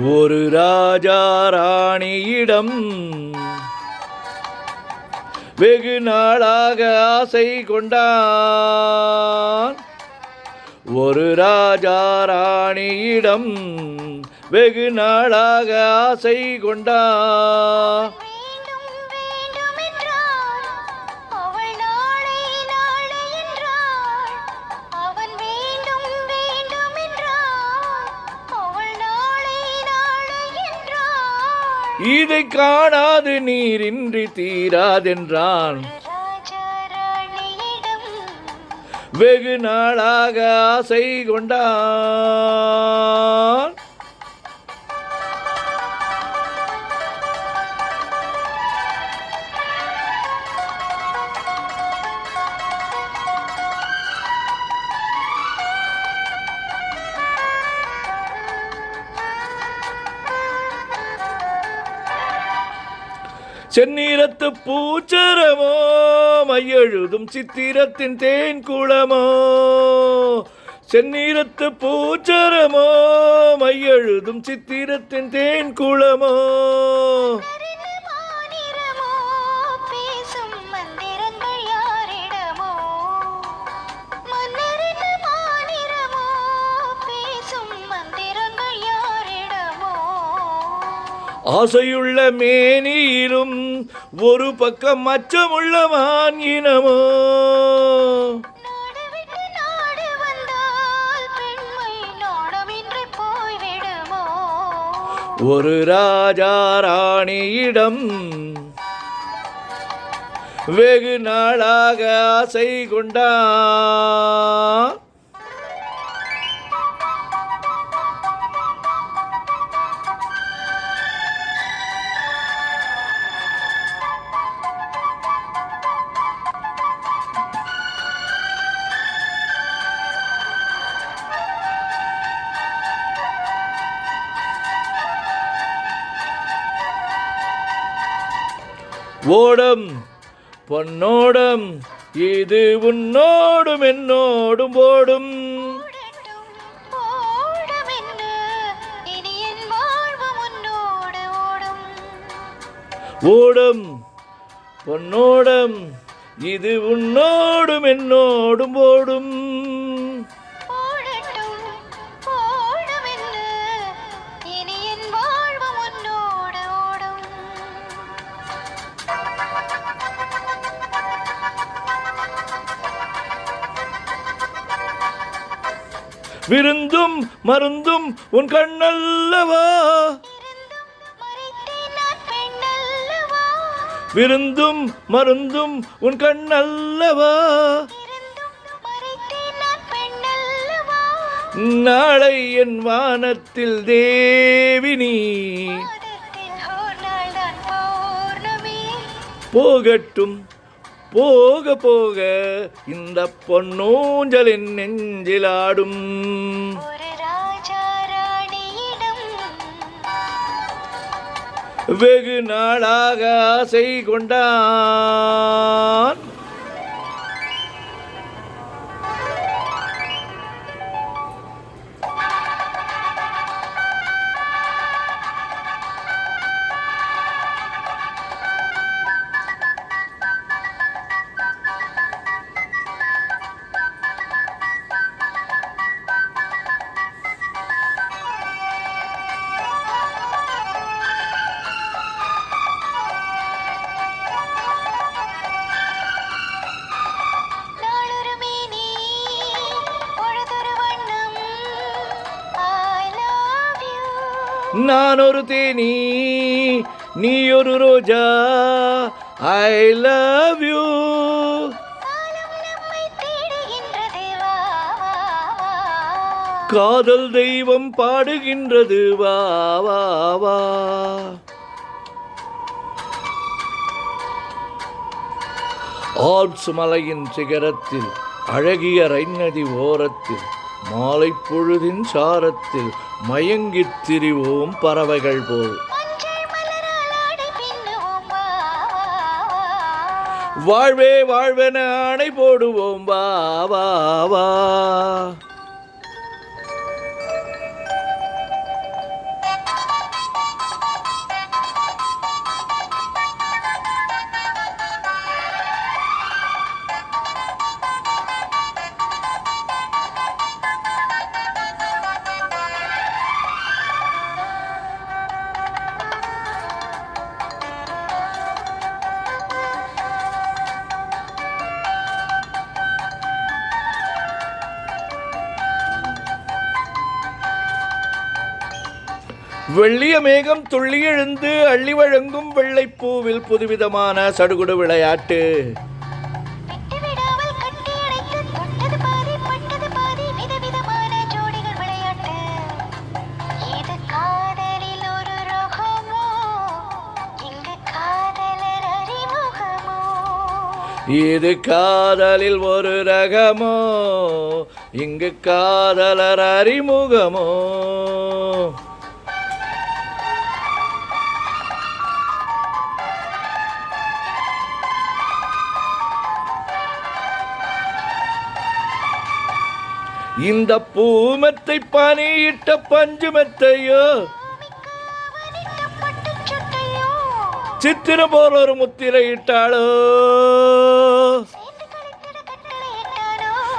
ஒரு ராஜா ராணியிடம் வெகு நாளாக ஆசை கொண்டான். ஒரு ராஜா ராணியிடம் வெகு நாளாக ஆசை கொண்டான். இதை காணாது நீரின்றி தீராதென்றான். வெகு நாளாக ஆசை கொண்டான். செந்நிறத்து பூச்சரமோ மையெழுதும் சித்திரத்தின் தேன் குளமோ. செந்நிறத்து பூச்சரமோ மையெழுதும் சித்திரத்தின் தேன் குளமோ. ஆசையுள்ள மேனியிலும் ஒரு பக்கம் அச்சமுள்ள மான் இனமோ. ஒரு ராஜா ராணியிடம் வெகு நாளாக ஆசை கொண்டான். ஓடம் பொன்னோடம் இது உன்னோடும் என்னோடும் ஓடும். ஓடம் பொன்னோடம் இது உன்னோடும் என்னோடும் ஓடும். விருந்தும் மருந்தும் உன் கண்ணல்லவா. விருந்தும் மருந்தும் உன் கண்ணல்லவா. நாளை என் வானத்தில் தேவினி போகட்டும் போக போக இந்த பொன்னூஞ்சலின் நெஞ்சிலாடும். வெகு நாளாக ஆசை கொண்டான். நான் ஒரு தேனி நீ ஒரு ரோஜா ஐ லவ் யூ. காதல் தெய்வம் பாடுகின்றது வா வா வா. ஆல்ப்ஸ் மலையின் சிகரத்தில் அழகிய ரைன் நதி ஓரத்தில் மாலை பொழுதின் சாரத்தில் மயங்கித் திரிவோம் பறவைகள் போல். வாழ்வே வாழ்வென ஆணை போடுவோம் வா வா வா. வெள்ளிய மேகம் துள்ளி எழுந்து அள்ளி வழங்கும் வெள்ளைப்பூவில் புதுவிதமான சடுகுடு விளையாட்டு. விட்டுவிடாமல் கட்டியணைத்து தொட்டது பாதி பட்டது பாதி விதவிதமான ஜோடிகள் விளையாட்டு. இது காதலில் ஒரு ரோகமோ, இங்கு காதலர் அறிமுகமோ. இது காதலில் ஒரு ரகமோ, இங்கு காதலர் அறிமுகமோ. இந்த பூமெத்தை பனியிட்ட பஞ்சு மெத்தையோ, சித்திரம் போல் ஒரு முத்திரையிட்டாளோ,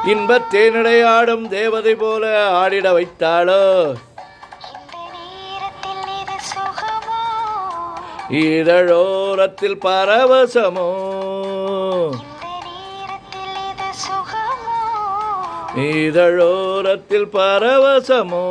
இன்பத் தேனடையாடும் தேவதை போல ஆடிட வைத்தாளோ. இதழோரத்தில் பரவசமோ, இதழோரத்தில் பரவசமோ.